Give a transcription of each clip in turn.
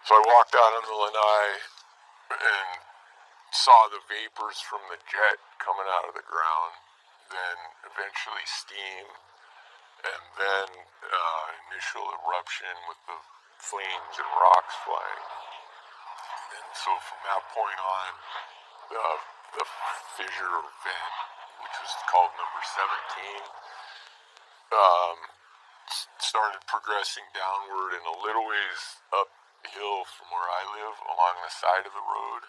So I walked out on the lanai and saw the vapors from the jet coming out of the ground, then eventually steam, and then initial eruption with the flames and rocks flying. And so from that point on, the fissure or vent, which was called number 17, started progressing downward and a little ways uphill from where I live along the side of the road.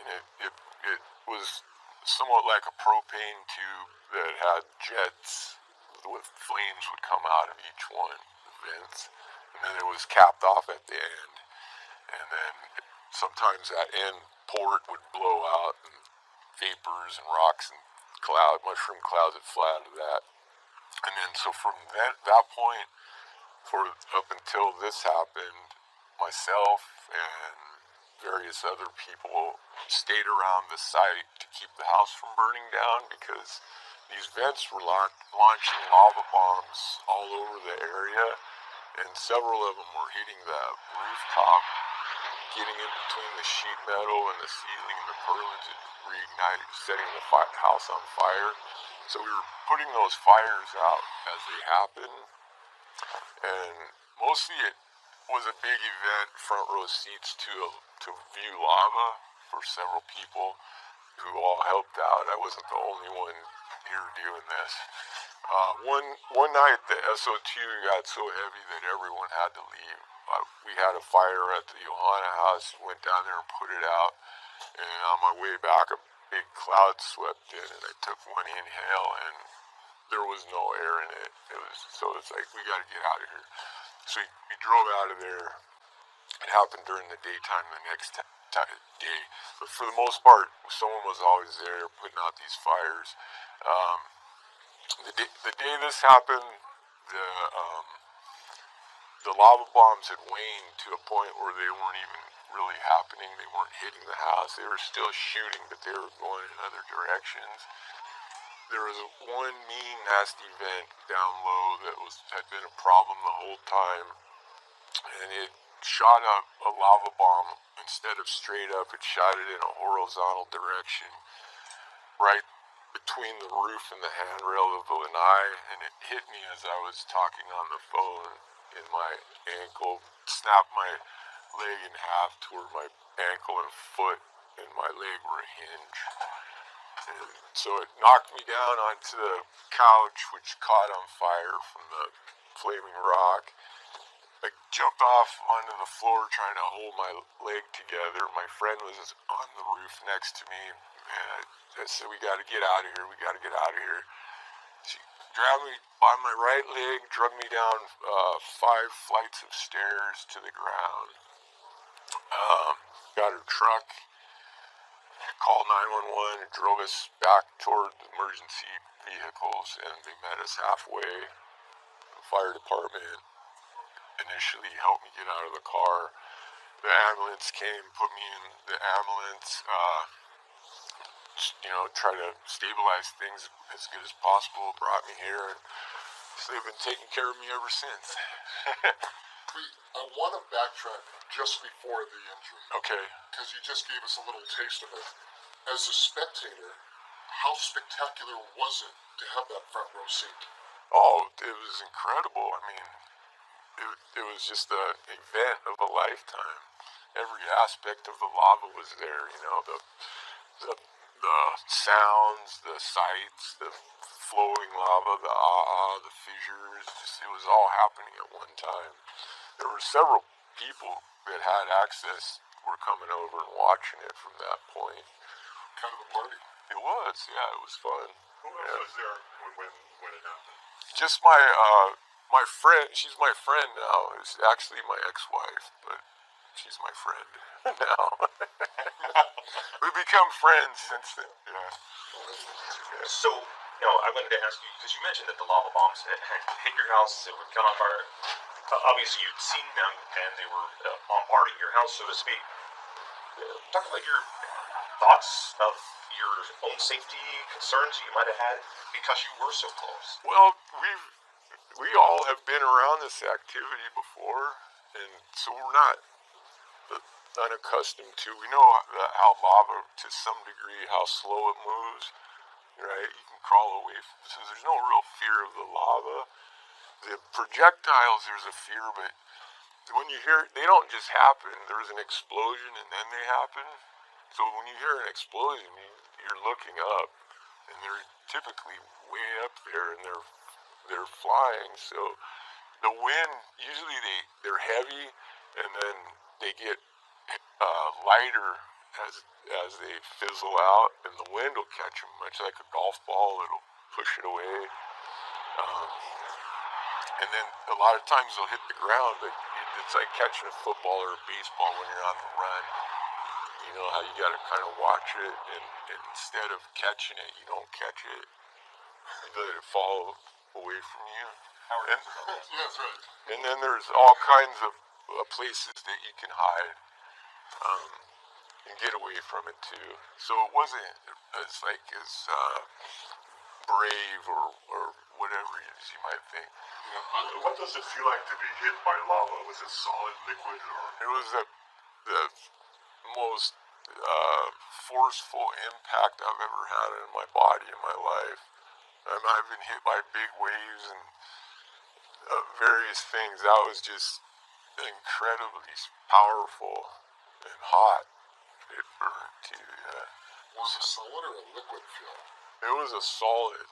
And it was somewhat like a propane tube that had jets with flames would come out of each one, the vents, and then it was capped off at the end. And then sometimes that end port would blow out and vapors and rocks and mushroom clouds would fly out of that. And then so from that point up until this happened, myself and various other people stayed around the site to keep the house from burning down because these vents were launching lava bombs all over the area, and several of them were hitting the rooftop, getting in between the sheet metal and the ceiling and the purlins and reigniting, setting the house on fire. So we were putting those fires out as they happened, and mostly it was a big event, front row seats to view lava for several people who all helped out. I wasn't the only one here doing this. One night the SO2 got so heavy that everyone had to leave. We had a fire at the Johanna house, went down there and put it out, and on my way back a big cloud swept in and I took one inhale and there was no air in it. It's like, we got to get out of here. So we drove out of there. It happened during the daytime the next day. But for the most part, someone was always there putting out these fires. The day this happened, the lava bombs had waned to a point where they weren't even really happening. They weren't hitting the house. They were still shooting, but they were going in other directions. There was one mean, nasty vent down low that had been a problem the whole time, and it shot up a lava bomb. Instead of straight up, it shot it in a horizontal direction, right between the roof and the handrail of the lanai, and it hit me as I was talking on the phone in my ankle, snapped my leg in half to where my ankle and foot and my leg were a hinge. And so it knocked me down onto the couch, which caught on fire from the flaming rock. I jumped off onto the floor trying to hold my leg together. My friend was on the roof next to me, and I said, we got to get out of here. We got to get out of here. She grabbed me by my right leg, drug me down 5 flights of stairs to the ground. Got her truck, called 911, and drove us back toward the emergency vehicles, and they met us halfway. The fire department initially helped me get out of the car. The ambulance came, put me in the ambulance, try to stabilize things as good as possible, brought me here, and so they've been taking care of me ever since. I want to backtrack just before the injury. Okay. Because you just gave us a little taste of it. As a spectator, how spectacular was it to have that front row seat? Oh, it was incredible. I mean, it was just an event of a lifetime. Every aspect of the lava was there, the sounds, the sights, the flowing lava, the fissures, it was all happening at one time. There were several people that had access, were coming over and watching it from that point. Kind of a party. It was, yeah, it was fun. Who else was there when it happened? Just my friend. She's my friend now. It's actually my ex-wife, but she's my friend now. We've become friends since then. Yeah. So, I wanted to ask you, because you mentioned that the lava bombs had hit your house, it would come on fire. Obviously, you'd seen them, and they were bombarding your house, so to speak. Talk about your thoughts of your own safety concerns you might have had because you were so close. Well, we all have been around this activity before, and so we're not unaccustomed to. We know how lava, to some degree, how slow it moves, right? You can crawl away from it, so there's no real fear of the lava. The projectiles, there's a fear, but when you hear, they don't just happen. There's an explosion and then they happen. So when you hear an explosion, you're looking up, and they're typically way up there, and they're flying. So the wind, usually they're heavy, and then they get lighter as they fizzle out, and the wind will catch them, much like a golf ball. It'll push it away. And then a lot of times they'll hit the ground, but it's like catching a football or a baseball when you're on the run. You know how you got to kind of watch it, and instead of catching it, you don't catch it. You let it fall away from you. And, Yeah, that's right. and then there's all kinds of places that you can hide and get away from it too. So it wasn't as brave or whatever as you might think. What does it feel like to be hit by lava? Was it solid, liquid, or? It was the most forceful impact I've ever had in my body in my life. I've been hit by big waves and various things. That was just incredibly powerful and hot. It burned too, yeah. Was it solid or a liquid feel? It was a solid,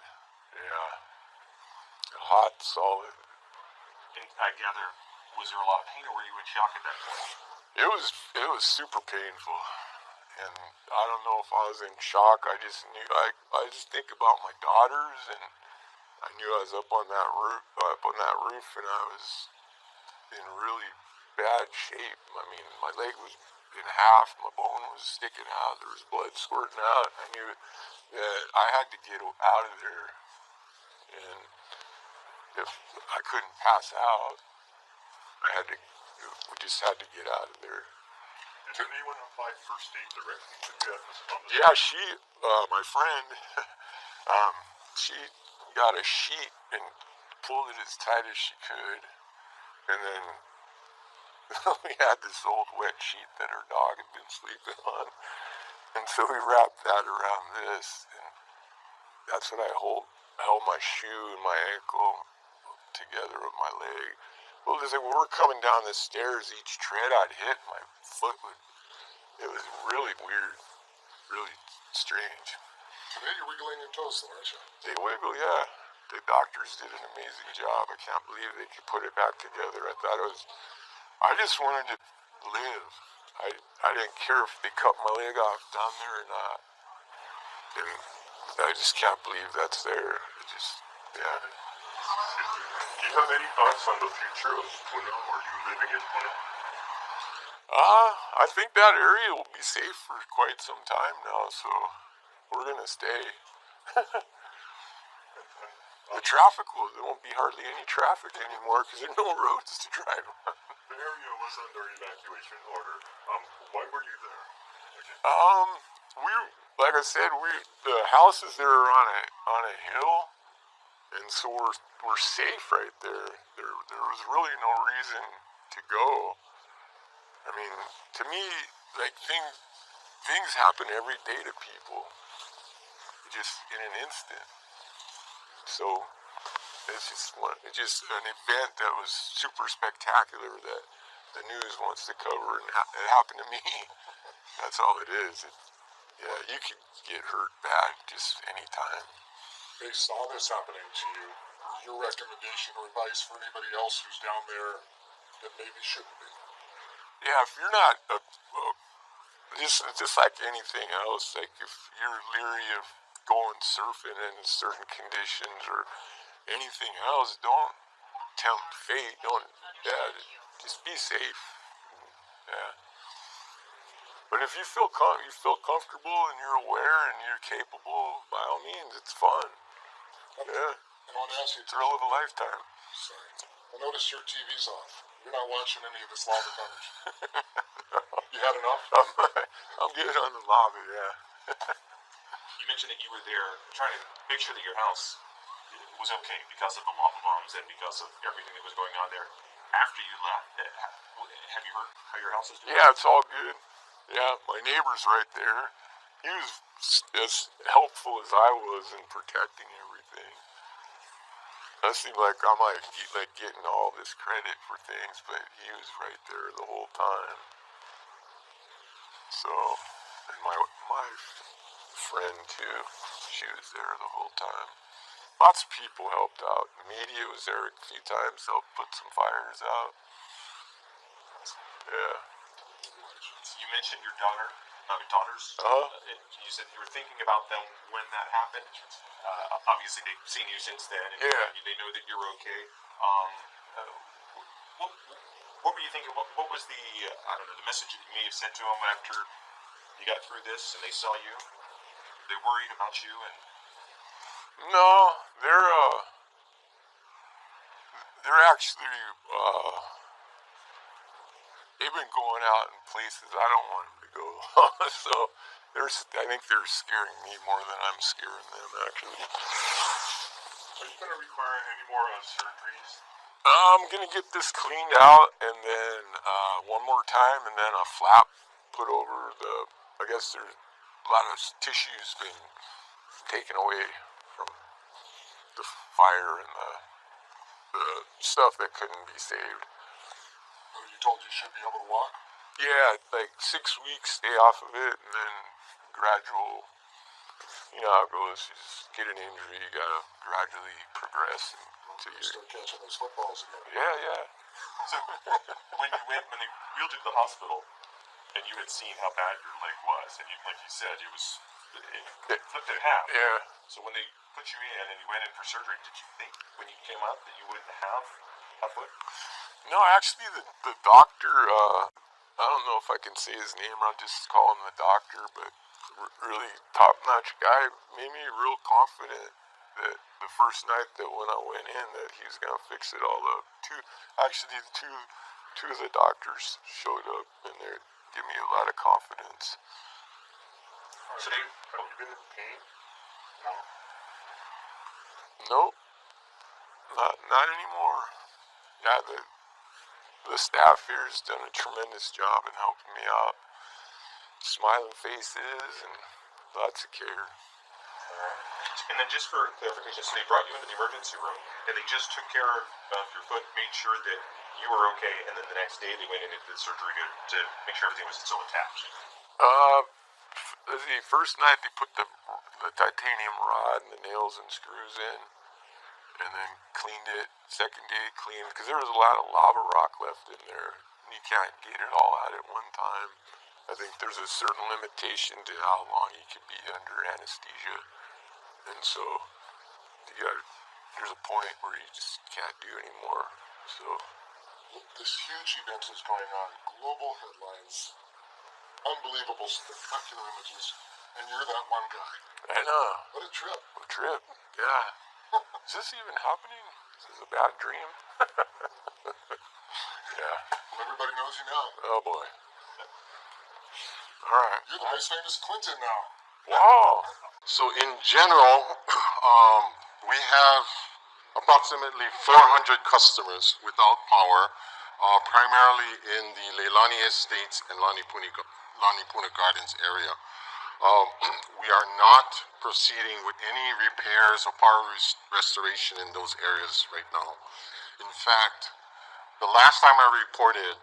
yeah. A hot solid. And I gather, was there a lot of pain, or were you in shock at that point? It was super painful. And I don't know if I was in shock. I just knew, I just think about my daughters, and I knew I was up on that roof, and I was in really bad shape. I mean, my leg was in half, my bone was sticking out, there was blood squirting out. I knew that I had to get out of there, and if I couldn't pass out, we just had to get out of there. Did anyone apply first aid directly to you on the Yeah, my friend, she got a sheet and pulled it as tight as she could, and then we had this old wet sheet that her dog had been sleeping on, and so we wrapped that around this, and that's what I held my shoe and my ankle together with my leg. Well, as we were coming down the stairs, each tread I'd hit, my foot it was really weird, really strange. Today you're wiggling your toes, though, aren't you? They wiggle, yeah. The doctors did an amazing job. I can't believe they could put it back together. I just wanted to live. I didn't care if they cut my leg off down there or not. And I just can't believe that's there. Yeah. Do you have any thoughts on the future of Puna? Are you living in Puna? I think that area will be safe for quite some time now, so we're gonna stay. The traffic there won't be hardly any traffic anymore because there's no roads to drive on. The area was under evacuation order. Why were you there? Like I said, the houses there are on a hill, and so we're safe right there. There was really no reason to go. I mean, to me, like things happen every day to people, just in an instant. So it's just an event that was super spectacular that the news wants to cover, and it happened to me. That's all it is. Yeah, you could get hurt bad just anytime. They saw this happening to you. Your recommendation or advice for anybody else who's down there that maybe shouldn't be? Yeah, if you're not just like anything else, like if you're leery of going surfing in certain conditions or anything else, don't tempt fate. Just be safe. Yeah. But if you feel comfortable and you're aware and you're capable, by all means, it's fun. Yeah. I want to ask you, Thrill of a lifetime. sorry, I noticed your TV's off. You're not watching any of this lava coverage. You had enough? I'm good on the lava, yeah. You mentioned that you were there trying to make sure that your house was okay because of the lava bombs and because of everything that was going on there. after you left, have you heard how your house is doing? Yeah, it's all good. Yeah, my neighbor's right there. He was as helpful as I was in protecting everything. I seem like I'm like getting all this credit for things, but he was right there the whole time. So, and my friend too, she was there the whole time. Lots of people helped out. The media was there a few times, helped put some fires out. Yeah. You mentioned your daughters. You said you were thinking about them when that happened. Obviously, they've seen you since then, and Yeah. they know that you're okay. What were you thinking? What was the I don't know, the message that you may have sent to them after you got through this and they saw you? They worried about you, and No, they're actually they've been going out in places I don't want them to go. So I think they're scaring me more than I'm scaring them, actually. Are you going to require any more surgeries? I'm gonna get this cleaned out and then one more time, and then a flap put over the. I guess there's a lot of tissue's been taken away from the fire and the stuff that couldn't be saved. You told you should be able to walk? Yeah, like 6 weeks, stay off of it, and then gradual. You know how it goes. You just get an injury, you gotta gradually progress until you start catching those footballs again. Yeah. so when they wheeled you to the hospital, and you had seen how bad your leg was, and like you said, it flipped in half. Yeah. So when they put you in and you went in for surgery, did you think when you came out that you wouldn't have a foot? No, actually, the doctor, I don't know if I can say his name, I'll just call him the doctor, but really top-notch guy, made me real confident that the first night that when I went in that he was going to fix it all up. Two of the doctors showed up, and they gave me a lot of confidence. So have you been in pain? No. Nope, not anymore. Yeah, the staff here has done a tremendous job in helping me out. Smiling faces and lots of care. And then just for clarification, so they brought you into the emergency room and they just took care of your foot, made sure that you were okay, and then the next day they went into the surgery to make sure everything was still attached. The first night they put the titanium rod and the nails and screws in, and then cleaned it. Second day cleaned, because there was a lot of lava rock left in there, and you can't get it all out at one time. I think there's a certain limitation to how long you can be under anesthesia, and so there's a point where you just can't do anymore. So this huge event is going on, global headlines, unbelievable spectacular images, and you're that one guy. I know. What a trip. What a trip. Yeah. Is this even happening? Is this a bad dream? Yeah. Well, everybody knows you now. Oh boy. All right. You're the nice famous Clinton now. Wow. So in general, we have approximately 400 customers without power, primarily in the Leilani Estates and Lani Puna Gardens area. We are not proceeding with any repairs or power restoration in those areas right now. In fact, the last time I reported,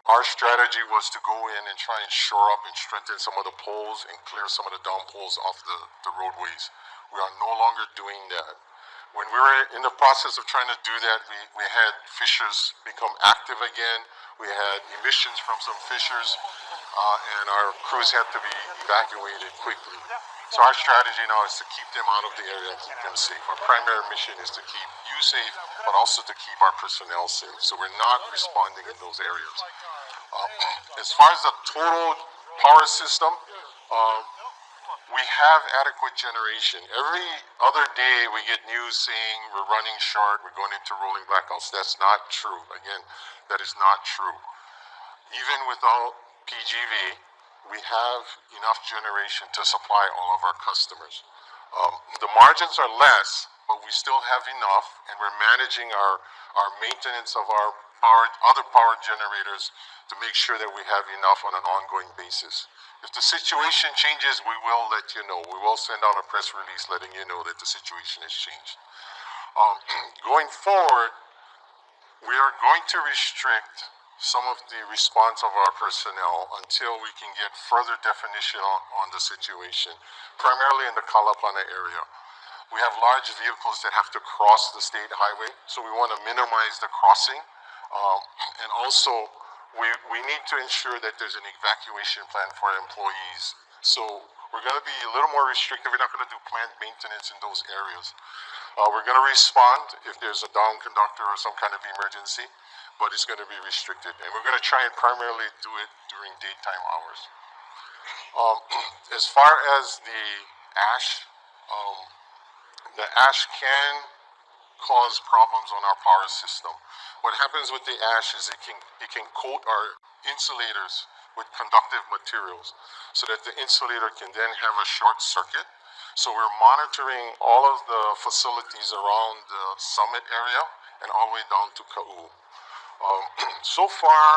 our strategy was to go in and try and shore up and strengthen some of the poles and clear some of the down poles off the roadways. We are no longer doing that. When we were in the process of trying to do that, we had fissures become active again. We had emissions from some fissures, and our crews had to be evacuated quickly. So our strategy now is to keep them out of the area and keep them safe. Our primary mission is to keep you safe, but also to keep our personnel safe. So we're not responding in those areas. As far as the total power system, we have adequate generation. Every other day we get news saying we're running short, we're going into rolling blackouts. That's not true. Again, that is not true. Even without PGV, we have enough generation to supply all of our customers. The margins are less but we still have enough, and we're managing our maintenance of our other power generators to make sure that we have enough on an ongoing basis. If the situation changes, we will let you know. We will send out a press release letting you know that the situation has changed. Going forward, we are going to restrict some of the response of our personnel until we can get further definition on the situation, primarily in the Kalapana area. We have large vehicles that have to cross the state highway, so we want to minimize the crossing. And also, we need to ensure that there's an evacuation plan for our employees. So we're going to be a little more restrictive. We're not going to do planned maintenance in those areas. We're going to respond if there's a down conductor or some kind of emergency, but it's going to be restricted. And we're going to try and primarily do it during daytime hours. As far as the ash can cause problems on our power system. What happens with the ash is it can coat our insulators with conductive materials so that the insulator can then have a short circuit. So we're monitoring all of the facilities around the summit area and all the way down to Ka'u. So far,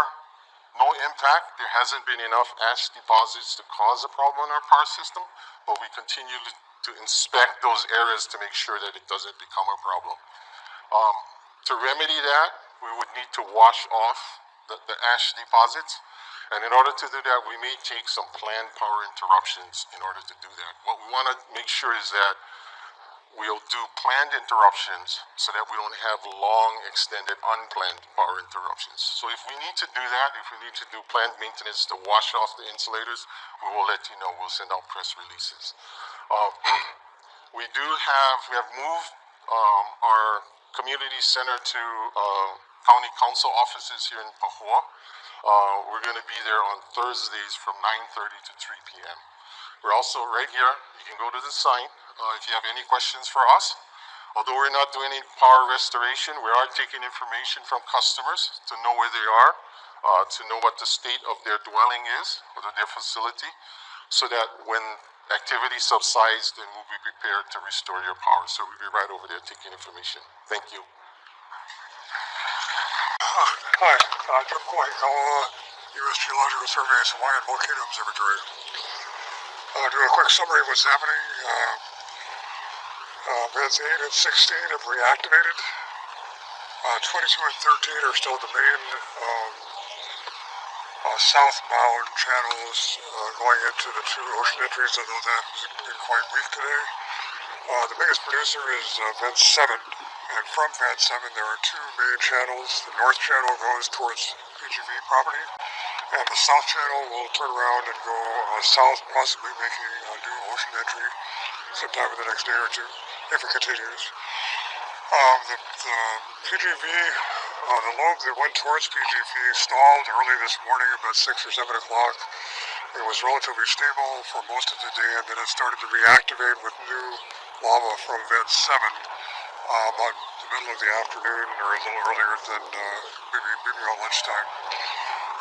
no impact. There hasn't been enough ash deposits to cause a problem in our power system, but we continue to inspect those areas to make sure that it doesn't become a problem. To remedy that, we would need to wash off the ash deposits. And in order to do that, we may take some planned power interruptions in order to do that. What we want to make sure is that we'll do planned interruptions so that we don't have long, extended, unplanned power interruptions. So if we need to do that, if we need to do planned maintenance to wash off the insulators, we will let you know. We'll send out press releases. We have moved our community center to county council offices here in Pahua. We're going to be there on Thursdays from 9:30 to 3 p.m. We're also right here. You can go to the sign if you have any questions for us. Although we're not doing any power restoration, we are taking information from customers to know where they are, to know what the state of their dwelling is, or their facility, so that when activity subsides, then we'll be prepared to restore your power. So we'll be right over there taking information. Thank you. Hi, Jim Kohikawa, U.S. Geological Survey's Hawaiian Volcano Observatory. Do a quick summary of what's happening. Beds 8 and 16 have reactivated. 22 and 13 are still the main southbound channels going into the two ocean entries, although that has been quite weak today. The biggest producer is vent 7, and from vent 7 there are two main channels. The north channel goes towards PGV property, and the south channel will turn around and go south, possibly making a new ocean entry sometime in the next day or two, if it continues. The PGV, the lobe that went towards PGV stalled early this morning about 6 or 7 o'clock. It was relatively stable for most of the day, and then it started to reactivate with new lava from vent 7 about the middle of the afternoon, or a little earlier than maybe around lunchtime.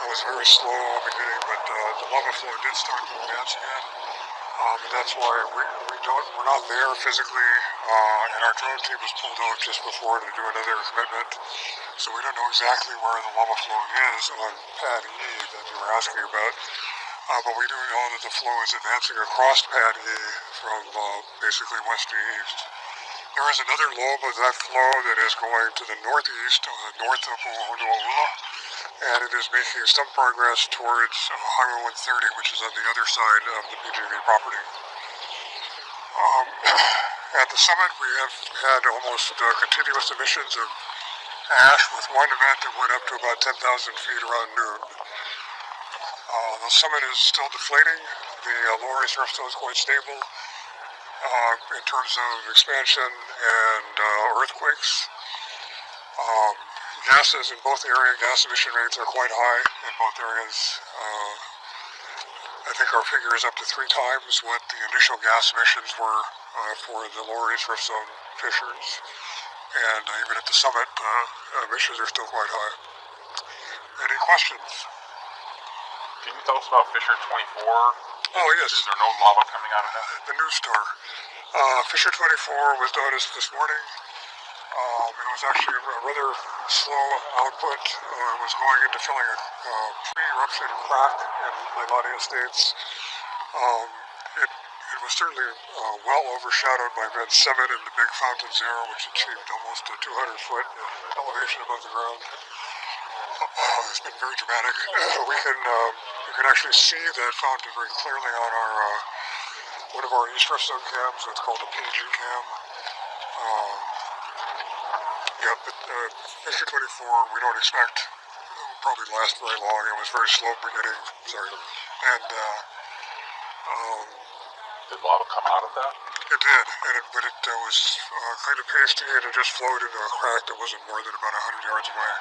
It was very slow in the beginning, but the lava flow did start to advance again. And that's why we're not there physically, and our drone team was pulled out just before to do another commitment. So we don't know exactly where the lava flow is on pad E that you were asking about. But we do know that the flow is advancing across pad E from basically west to east. There is another lobe of that flow that is going to the northeast, north of Honolulu, and it is making some progress towards Highway 130, which is on the other side of the PGV property. At the summit, we have had almost continuous emissions of ash, with one event that went up to about 10,000 feet around noon. The summit is still deflating. The lower surface is quite stable in terms of expansion and earthquakes. Gases in both areas, gas emission rates are quite high in both areas. I think our figure is up to 3 times what the initial gas emissions were for the lower East Rift Zone fissures. And even at the summit, emissions are still quite high. Any questions? Can you tell us about Fissure 24? Oh, yes. Is there no lava coming out of that? The new star. Fisher 24 was noticed this morning. It was actually a rather slow output. It was going into filling a pre-eruption crack in Leilani Estates. It was certainly well overshadowed by Vent 7 and the big Fountain Zero, which achieved almost 200 foot elevation above the ground. It's been very dramatic. You can actually see that fountain very clearly on our one of our East Rift Zone cams. It's called a PG cam. Yeah, but Fisher 24, we don't expect probably last very long. It was very slow beginning. Sorry, and Did lava come out of that? it did, but it was kind of pasty, and it just flowed into a crack that wasn't more than about 100 yards away.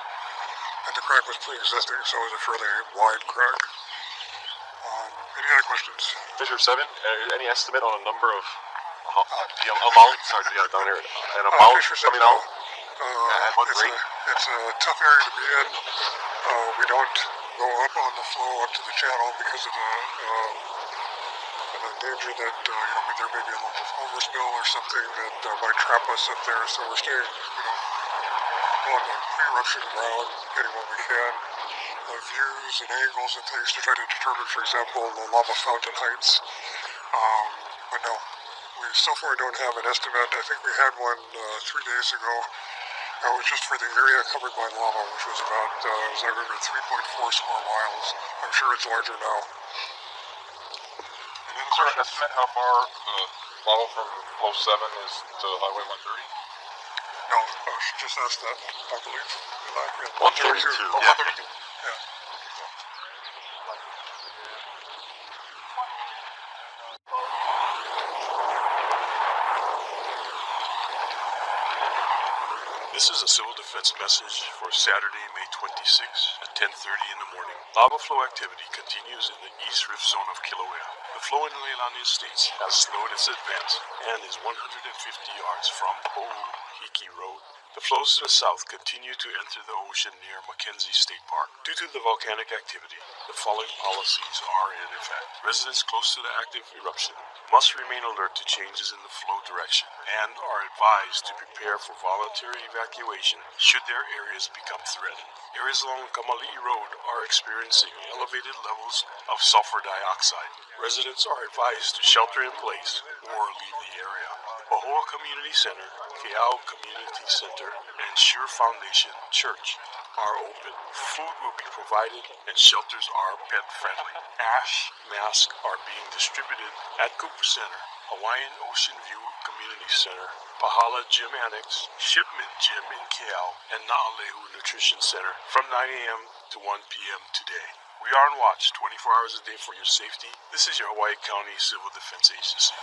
And the crack was pre-existing, so it was a fairly wide crack. Any other questions? Fisher 7, any estimate on a number of the amount? Sorry, yeah, down here. An amount Fisher coming 7, out? at what it's rate? It's a tough area to be in. We don't go up on the flow up to the channel because of the danger that there may be a little overspill or something that might trap us up there. So we're staying, on the pre-eruption ground, getting what we can, views and angles and things to try to determine, for example, the lava fountain heights. But no, we so far don't have an estimate. I think we had one 3 days ago. It was just for the area covered by lava, which was about, as I remember, 3.4 square miles. I'm sure it's larger now. Is there an estimate how far the lava from flow 7 is to Highway 130? No, she just asked that, I believe. 132. Oh, Yeah. 132. Yeah. This is a civil defense message for Saturday, May 26 at 10:30 in the morning. Lava flow activity continues in the East Rift Zone of Kilauea. The flow in Leilani Estates has slowed its advance and is 150 yards from Pohiki Road. The flows to the south continue to enter the ocean near Mackenzie State Park. Due to the volcanic activity, the following policies are in effect. Residents close to the active eruption must remain alert to changes in the flow direction and are advised to prepare for voluntary evacuation should their areas become threatened. Areas along Kamali'i Road are experiencing elevated levels of sulfur dioxide. Residents are advised to shelter in place or leave the area. Pahoa Community Center, Keau Community Center, and Sure Foundation Church are open. Food will be provided and shelters are pet friendly. Ash masks are being distributed at Cooper Center, Hawaiian Ocean View Community Center, Pahala Gym Annex, Shipment Gym in Keau, and Naalehu Nutrition Center from 9 a.m. to 1 p.m. today. We are on watch 24 hours a day for your safety. This is your Hawaii County Civil Defense Agency.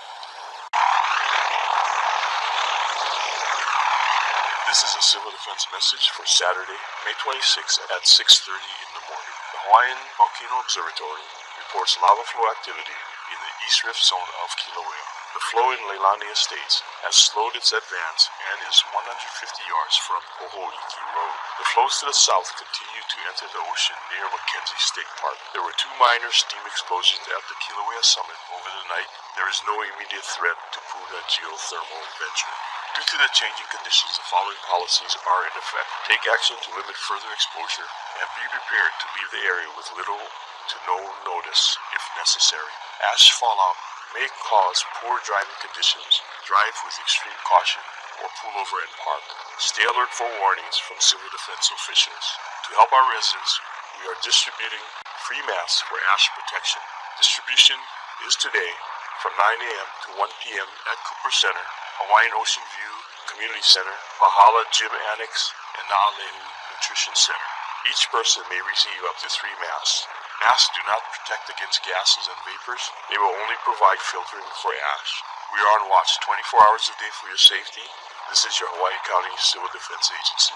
This is a civil defense message for Saturday, May 26 at 6:30 in the morning. The Hawaiian Volcano Observatory reports lava flow activity in the East Rift Zone of Kilauea. The flow in Leilani Estates has slowed its advance and is 150 yards from Pohiki Road. The flows to the south continue to enter the ocean near Mackenzie State Park. There were 2 minor steam explosions at the Kilauea summit over the night. There is no immediate threat to Puna geothermal venture. Due to the changing conditions, the following policies are in effect. Take action to limit further exposure and be prepared to leave the area with little to no notice if necessary. Ash fallout may cause poor driving conditions. Drive with extreme caution or pull over and park. Stay alert for warnings from civil defense officials. To help our residents, we are distributing free masks for ash protection. Distribution is today from 9 a.m. to 1 p.m. at Cooper Center, Hawaiian Ocean View Community Center, Pahala Gym Annex, and Naalehu Nutrition Center. Each person may receive up to 3 masks. Masks do not protect against gases and vapors. They will only provide filtering for ash. We are on watch 24 hours a day for your safety. This is your Hawaii County Civil Defense Agency.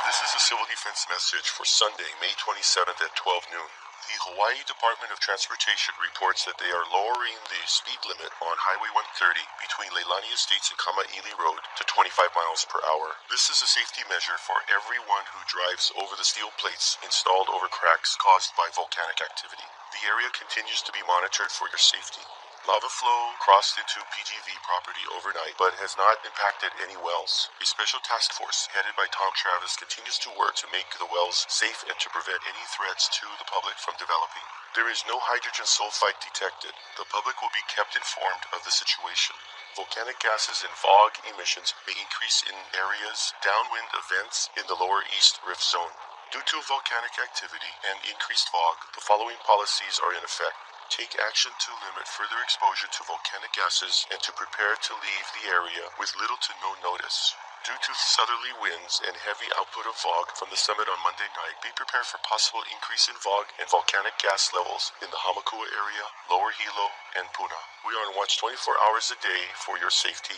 This is a civil defense message for Sunday, May 27th at 12 noon. The Hawaii Department of Transportation reports that they are lowering the speed limit on Highway 130 between Leilani Estates and Kama'ili Road to 25 miles per hour. This is a safety measure for everyone who drives over the steel plates installed over cracks caused by volcanic activity. The area continues to be monitored for your safety. Lava flow crossed into PGV property overnight, but has not impacted any wells. A special task force headed by Tom Travis continues to work to make the wells safe and to prevent any threats to the public from developing. There is no hydrogen sulfide detected. The public will be kept informed of the situation. Volcanic gases and fog emissions may increase in areas downwind of vents in the lower east rift zone. Due to volcanic activity and increased fog, the following policies are in effect. Take action to limit further exposure to volcanic gases and to prepare to leave the area with little to no notice. Due to southerly winds and heavy output of fog from the summit on Monday night, be prepared for possible increase in fog and volcanic gas levels in the Hamakua area, Lower Hilo, and Puna. We are on watch 24 hours a day for your safety.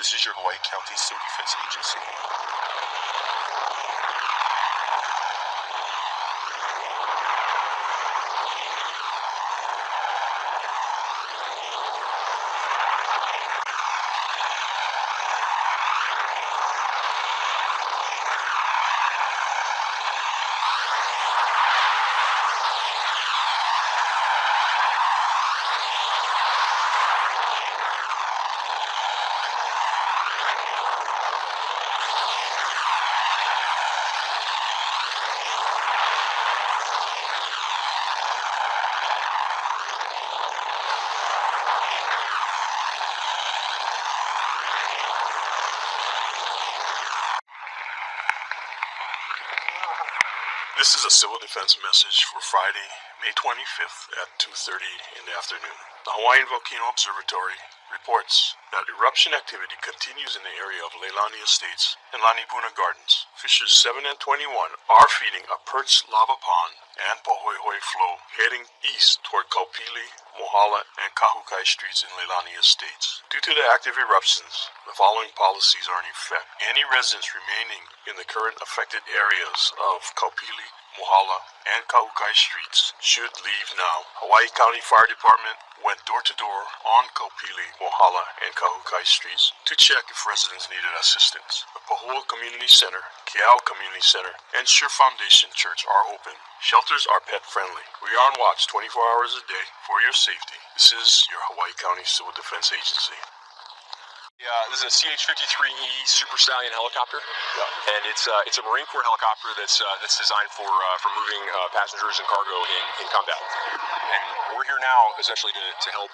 This is your Hawaii County Civil Defense Agency. This is a civil defense message for Friday, May 25th at 2:30 in the afternoon. The Hawaiian Volcano Observatory reports that eruption activity continues in the area of Leilani Estates and Lanipuna Gardens. Fissures 7 and 21 are feeding a perched lava pond and Pahoehoe flow heading east toward Kaupili, Mohala, and Kahukai streets in Leilani Estates. Due to the active eruptions, the following policies are in effect. Any residents remaining in the current affected areas of Kaupili, Mohala, and Kahukai streets should leave now. Hawaii County Fire Department went door to door on Kaupili, Mohala, and Kahukai streets to check if residents needed assistance. The Pahoa Community Center, Keao Community Center, and Sure Foundation Church are open. Shelters are pet friendly. We are on watch 24 hours a day for your safety. This is your Hawaii County Civil Defense Agency. This is a CH-53E Super Stallion helicopter, and it's a Marine Corps helicopter that's designed for moving passengers and cargo in combat. And we're here now essentially to help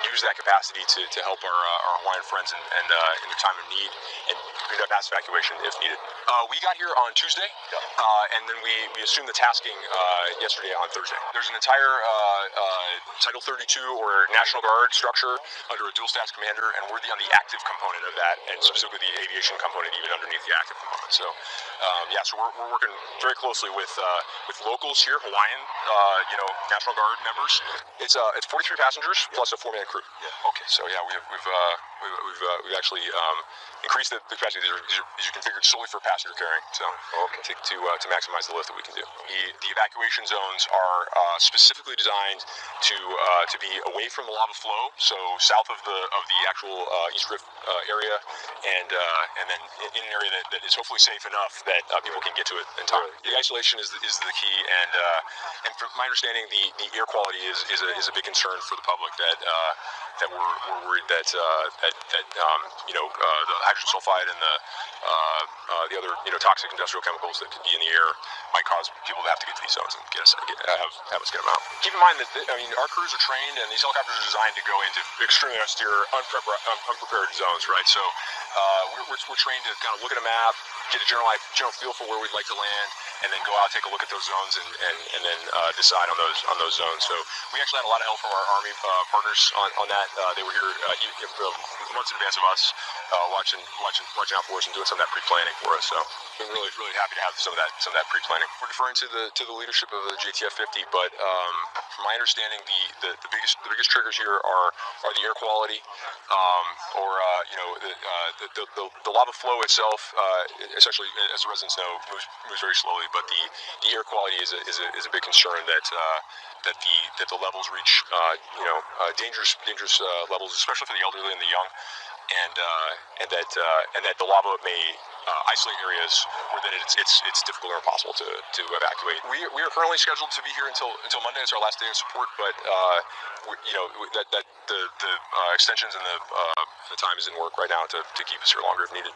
use that capacity to help our Hawaiian friends and in their time of need and conduct mass evacuation if needed. We got here on Tuesday, and then we assumed the tasking yesterday on Thursday. There's an entire Title 32 or National Guard structure under a dual status commander, and we're on the active component of that, and specifically the aviation component even underneath the active component. So so we're working very closely with locals here, Hawaiian, National Guard members. It's 43 passengers plus a 4-man crew. Okay. So we've actually increased the capacity. These are configured solely for passenger carrying. So to maximize the lift that we can do. The evacuation zones are specifically designed to be away from the lava flow, so south of the actual East Rift area, and then in an area that is hopefully safe enough that people can get to it in time. The isolation is the key, and from my understanding, the air quality is a big concern for the public. That we're worried that the hydrogen sulfide and the other toxic industrial chemicals that could be in the air might cause people to have to get to these zones and have us get them out. Keep in mind that our crews are trained, and these helicopters are designed to go into extremely austere, unprepared zones, right? So we're trained to kind of look at a map, get a general feel for where we'd like to land, and then go out, take a look at those zones, and then decide on those zones. So we actually had a lot of help from our Army partners on that. They were here months in advance of us, watching out for us and doing some of that pre-planning for us. So we're really happy to have some of that pre-planning. We're deferring to the leadership of the JTF 50, but from my understanding, the biggest triggers here are the air quality, the lava flow itself. Essentially, as the residents know, moves very slowly, but the air quality is a big concern that the levels reach dangerous levels, especially for the elderly and the young, and that the lava may isolate areas where then it's difficult or impossible to evacuate. We are currently scheduled to be here until Monday. It's our last day of support, but the extensions and the time is in work right now to keep us here longer if needed.